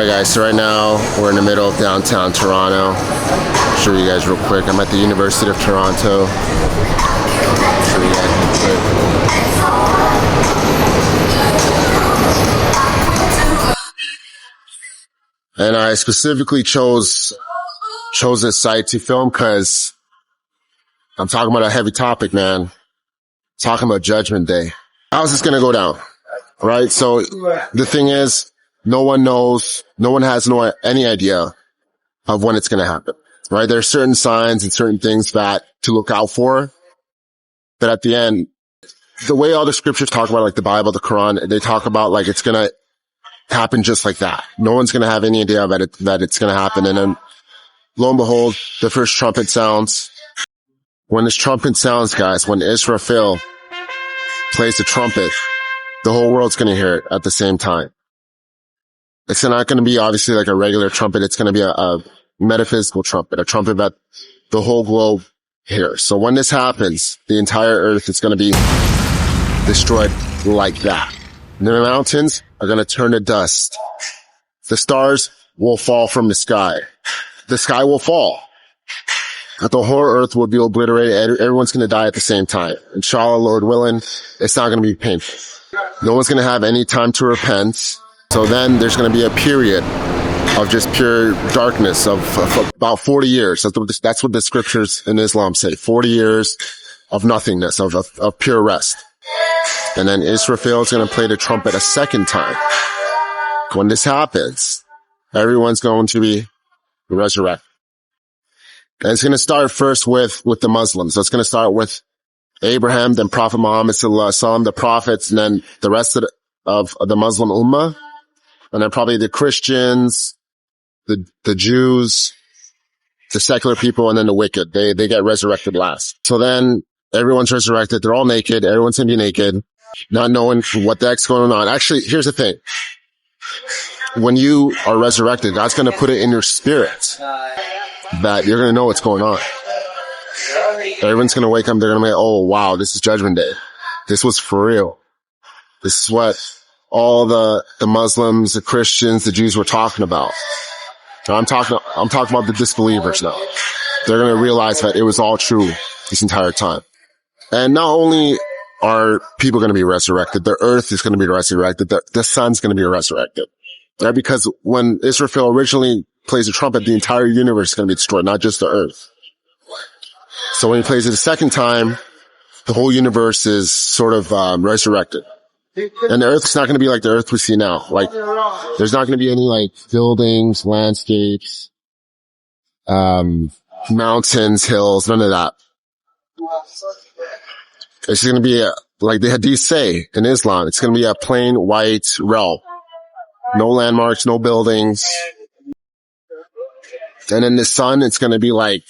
Alright guys, so right now we're in the middle of downtown Toronto. I'll show you guys real quick. I'm at the University of Toronto. I'll show you guys real quick. And I specifically chose this site to film because I'm talking about a heavy topic, man. Talking about Judgment Day. How's this gonna go down? Right? So the thing is, no one knows, no one has any idea of when it's going to happen, right? There are certain signs and certain things that to look out for. But at the end, the way all the scriptures talk about, like the Bible, the Qur'an, they talk about like it's going to happen just like that. No one's going to have any idea that it's going to happen. And then lo and behold, the first trumpet sounds. When this trumpet sounds, guys, when Israfil plays the trumpet, the whole world's going to hear it at the same time. It's not going to be obviously like a regular trumpet. It's going to be a metaphysical trumpet, a trumpet that the whole globe hears. So when this happens, the entire earth is going to be destroyed like that. And the mountains are going to turn to dust. The stars will fall from the sky. The sky will fall. The whole earth will be obliterated. Everyone's going to die at the same time. Inshallah, Lord willing, it's not going to be painful. No one's going to have any time to repent. So then there's going to be a period of just pure darkness of about 40 years. That's what the scriptures in Islam say. 40 years of nothingness, of pure rest. And then Israfil is going to play the trumpet a second time. When this happens, everyone's going to be resurrected. And it's going to start first with the Muslims. So it's going to start with Abraham, then Prophet Muhammad sallallahu alaihi wasallam, the prophets, and then the rest of the Muslim ummah. And then probably the Christians, the Jews, the secular people, and then the wicked. They get resurrected last. So then everyone's resurrected. They're all naked. Everyone's going to be naked, not knowing what the heck's going on. Actually, here's the thing. When you are resurrected, God's going to put it in your spirit that you're going to know what's going on. Everyone's going to wake up. They're going to be like, oh, wow, this is Judgment Day. This was for real. This is what all the Muslims, the Christians, the Jews were talking about. Now, I'm talking about the disbelievers now. They're going to realize that it was all true this entire time. And not only are people going to be resurrected, the earth is going to be resurrected, the sun's going to be resurrected. Right? Because when Israfil originally plays a trumpet, the entire universe is going to be destroyed, not just the earth. So when he plays it a second time, the whole universe is sort of resurrected. And the earth is not going to be like the earth we see now. Like, there's not going to be any like buildings, landscapes, mountains, hills, none of that. It's going to be like the Hadith say in Islam. It's going to be a plain white realm. No landmarks, no buildings. And in the sun, it's going to be like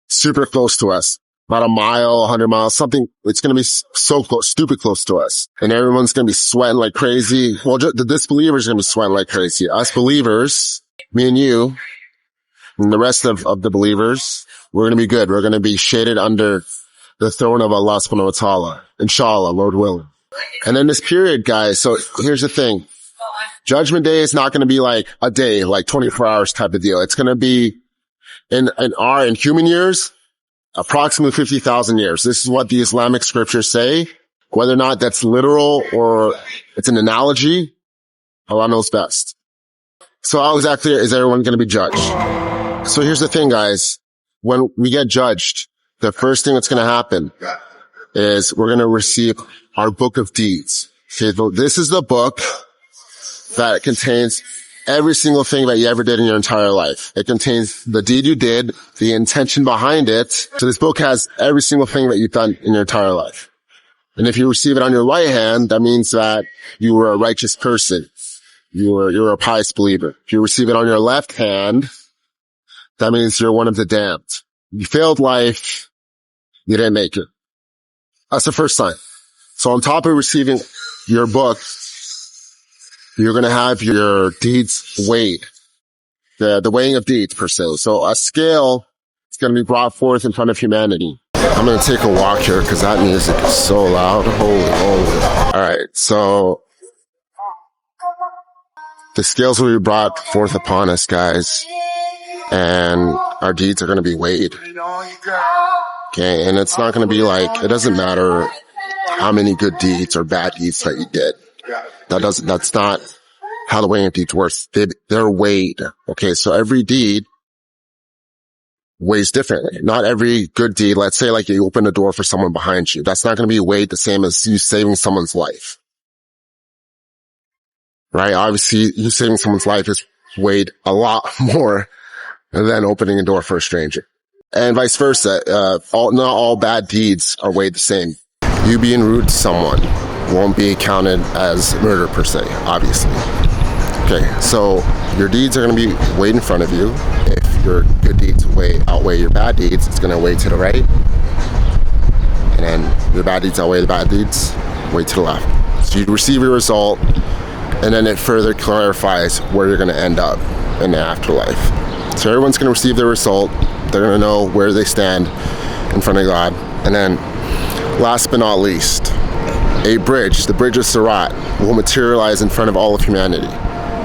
super close to us. About a mile, 100 miles, something. It's going to be so close, stupid close to us. And everyone's going to be sweating like crazy. Well, the disbelievers are going to be sweating like crazy. Us believers, me and you, and the rest of the believers, we're going to be good. We're going to be shaded under the throne of Allah subhanahu wa ta'ala. Inshallah, Lord willing. And then this period, guys, so here's the thing. Judgment Day is not going to be like a day, like 24 hours type of deal. It's going to be in human years, approximately 50,000 years. This is what the Islamic scriptures say. Whether or not that's literal or it's an analogy, Allah knows best. So how exactly is everyone going to be judged? So here's the thing, guys. When we get judged, the first thing that's going to happen is we're going to receive our book of deeds. Okay, this is the book that contains every single thing that you ever did in your entire life. It contains the deed you did, the intention behind it. So this book has every single thing that you've done in your entire life. And if you receive it on your right hand, that means that you were a righteous person. You're a pious believer. If you receive it on your left hand, that means you're one of the damned. You failed life. You didn't make it. That's the first sign. So on top of receiving your book, you're going to have your deeds weighed. The weighing of deeds per se. So a scale is going to be brought forth in front of humanity. I'm going to take a walk here because that music is so loud. Holy. All right. So The scales will be brought forth upon us, guys, and our deeds are going to be weighed. Okay, and it's not going to be like, it doesn't matter how many good deeds or bad deeds that you did. That's not how the weighing of deeds works. They're weighed. Okay, so every deed weighs differently. Not every good deed, let's say like you open a door for someone behind you, that's not going to be weighed the same as you saving someone's life. Right? Obviously, you saving someone's life is weighed a lot more than opening a door for a stranger. And vice versa. Not all bad deeds are weighed the same. You being rude to someone won't be counted as murder per se, obviously. Okay, so your deeds are going to be weighed in front of you. If your good deeds outweigh your bad deeds, it's going to weigh to the right. And then your bad deeds outweigh the bad deeds, weigh to the left. So you receive your result, and then it further clarifies where you're going to end up in the afterlife. So everyone's going to receive their result. They're going to know where they stand in front of God. And then, last but not least, a bridge, the bridge of Sirat, will materialize in front of all of humanity.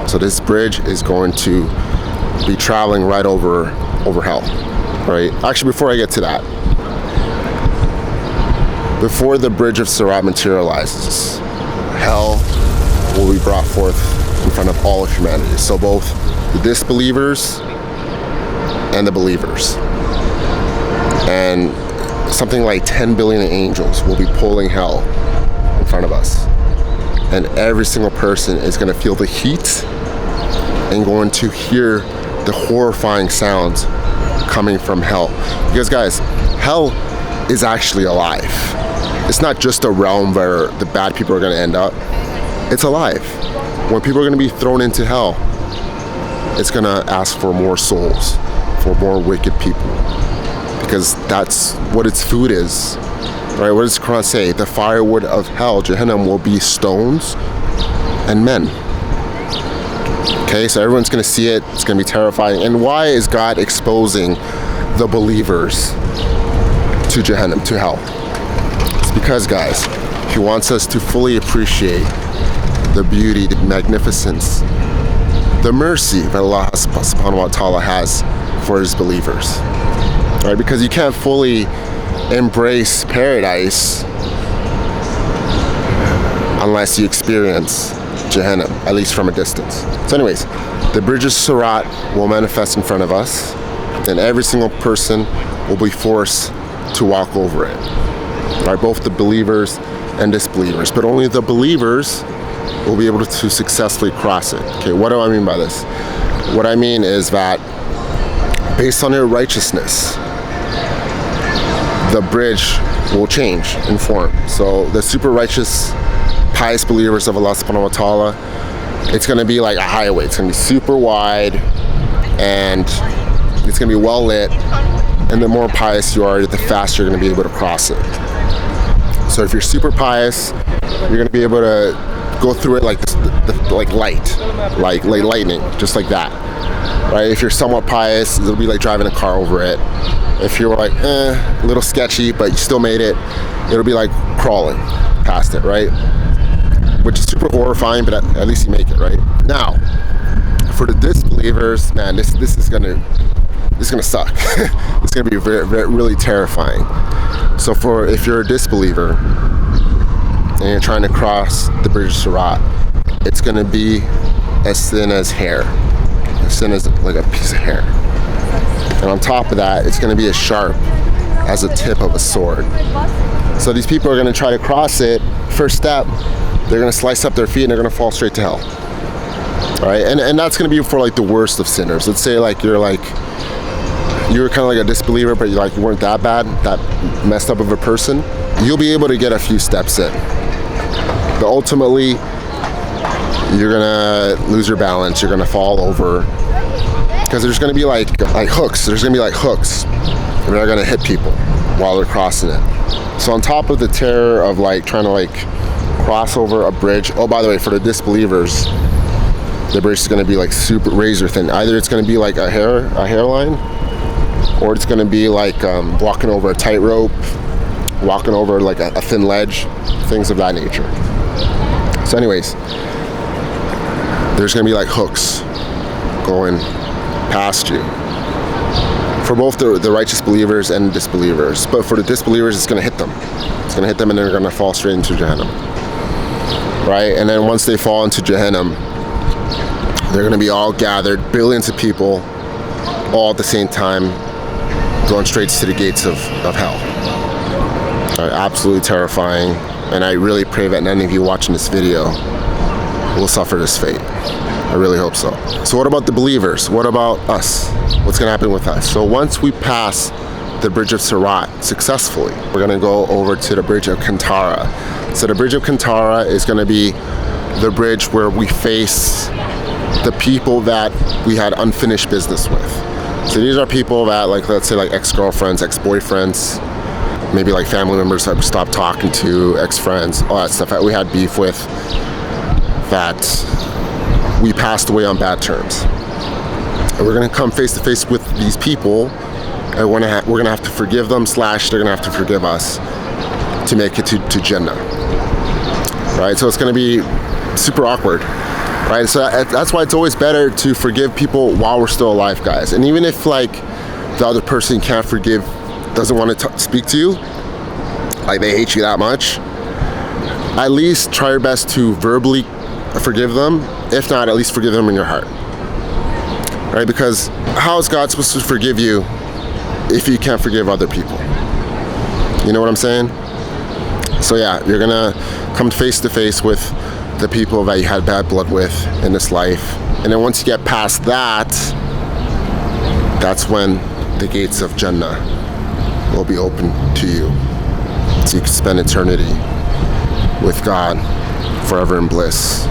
So this bridge is going to be traveling right over hell, right? Actually, before I get to that, before the bridge of Sirat materializes, hell will be brought forth in front of all of humanity. So both the disbelievers and the believers. And something like 10 billion angels will be pulling hell in front of us. And every single person is going to feel the heat and going to hear the horrifying sounds coming from hell. Because guys, hell is actually alive. It's not just a realm where the bad people are going to end up. It's alive. When people are going to be thrown into hell, it's going to ask for more souls, for more wicked people. Because that's what its food is. Right? What does the Qur'an say? The firewood of hell, Jahannam, will be stones and men. Okay, so everyone's going to see it. It's going to be terrifying. And why is God exposing the believers to Jahannam, to hell? It's because, guys, He wants us to fully appreciate the beauty, the magnificence, the mercy that Allah subhanahu wa ta'ala has for His believers. Right? Because you can't fully embrace paradise unless you experience Jahannam, at least from a distance. So anyways, the bridge of Sirat will manifest in front of us, and every single person will be forced to walk over it. Right? Both the believers and disbelievers. But only the believers will be able to successfully cross it. Okay, what do I mean by this? What I mean is that based on their righteousness, the bridge will change in form. So the super righteous, pious believers of Allah subhanahu wa ta'ala, it's going to be like a highway. It's going to be super wide, and it's going to be well lit. And the more pious you are, the faster you're going to be able to cross it. So if you're super pious, you're going to be able to go through it like this, like light, like lightning, just like that. Right? If you're somewhat pious, it'll be like driving a car over it. If you're like, a little sketchy, but you still made it, it'll be like crawling past it, right? Which is super horrifying, but at least you make it, right? Now, for the disbelievers, man, this is gonna suck. It's gonna be very, very, really terrifying. So if you're a disbeliever and you're trying to cross the bridge of Sirat, it's gonna be as thin as hair, as thin as like a piece of hair. And on top of that, it's going to be as sharp as the tip of a sword. So these people are going to try to cross it. First step, they're going to slice up their feet and they're going to fall straight to hell. All right, and that's going to be for like the worst of sinners. Let's say like you're kind of like a disbeliever, but you weren't that bad, that messed up of a person. You'll be able to get a few steps in. But ultimately, you're going to lose your balance. You're going to fall over. Because there's going to be like hooks. There's going to be like hooks. And they're going to hit people while they're crossing it. So on top of the terror of like trying to like cross over a bridge. Oh, by the way, for the disbelievers, the bridge is going to be like super razor thin. Either it's going to be like a hairline, or it's going to be like walking over a tightrope, walking over like a thin ledge, things of that nature. So anyways, there's going to be like hooks going past you. For both the righteous believers and disbelievers. But for the disbelievers, it's going to hit them. It's going to hit them and they're going to fall straight into Jahannam. Right? And then once they fall into Jahannam, they're going to be all gathered, billions of people, all at the same time, going straight to the gates of hell. Absolutely terrifying. And I really pray that none of you watching this video will suffer this fate. I really hope so. So what about the believers? What about us? What's going to happen with us? So once we pass the bridge of Sirat successfully, we're going to go over to the bridge of Qantarah. So the bridge of Qantarah is going to be the bridge where we face the people that we had unfinished business with. So these are people that, like, let's say like ex-girlfriends, ex-boyfriends, maybe like family members that we stopped talking to, ex-friends, all that stuff that we had beef with, that we passed away on bad terms. And we're going to come face to face with these people, and we're going to have to forgive them, / they're going to have to forgive us to make it to Jannah. Right? So it's going to be super awkward. Right? So that's why it's always better to forgive people while we're still alive, guys. And even if like the other person can't forgive, doesn't want to speak to you, like they hate you that much, at least try your best to verbally forgive them. If not, at least forgive them in your heart. Right? Because how is God supposed to forgive you if you can't forgive other people? You know what I'm saying? So yeah, you're gonna come face to face with the people that you had bad blood with in this life. And then once you get past that, that's when the gates of Jannah will be open to you. So you can spend eternity with God forever in bliss,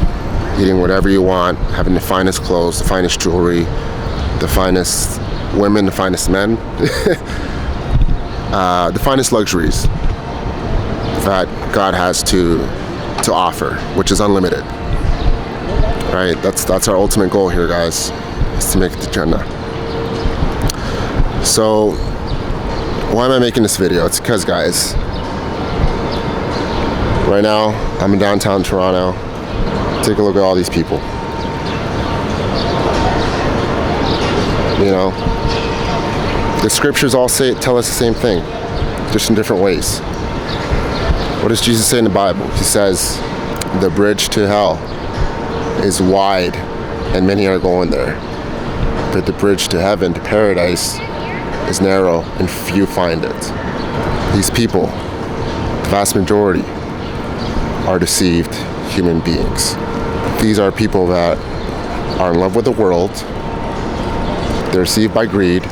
eating whatever you want, having the finest clothes, the finest jewelry, the finest women, the finest men, the finest luxuries that God has to offer, which is unlimited. Right? That's our ultimate goal here, guys, is to make it to Jannah. So why am I making this video? It's because, guys, right now I'm in downtown Toronto. Take a look at all these people. You know, the scriptures all tell us the same thing, just in different ways. What does Jesus say in the Bible? He says, the bridge to hell is wide and many are going there. But the bridge to heaven, to paradise, is narrow and few find it. These people, the vast majority, are deceived human beings. These are people that are in love with the world. They're deceived by greed,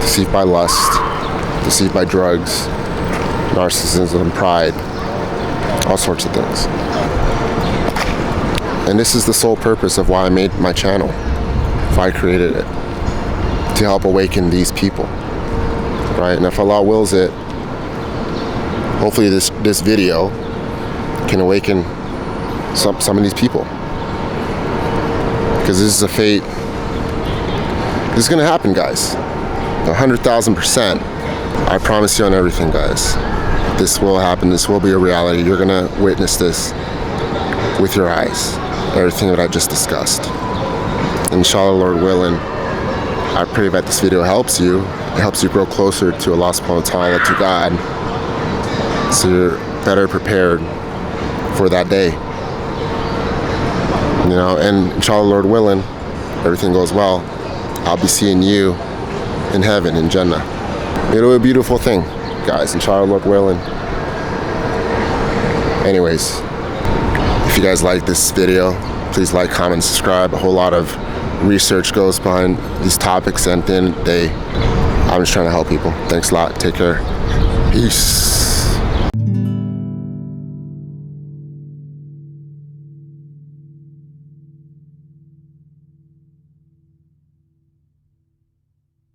deceived by lust, deceived by drugs, narcissism, pride, all sorts of things. And this is the sole purpose of why I made my channel, why I created it, to help awaken these people, right? And if Allah wills it, hopefully this video can awaken some of these people, because this is a fate. This is gonna happen, guys, 100,000%. I promise you on everything, guys. This will happen. This will be a reality. You're gonna witness this with your eyes, everything that I just discussed. Inshallah, Lord willing, I pray that this video helps you. It helps you grow closer to Allah subhanahu wa ta'ala, to God, so you're better prepared for that day. You know, and inshallah, Lord willing, everything goes well, I'll be seeing you in heaven, in Jannah. It'll be a beautiful thing, guys, inshallah, Lord willing. Anyways, if you guys like this video, please like, comment, subscribe. A whole lot of research goes behind these topics, and at the end of the day, I'm just trying to help people. Thanks a lot. Take care. Peace.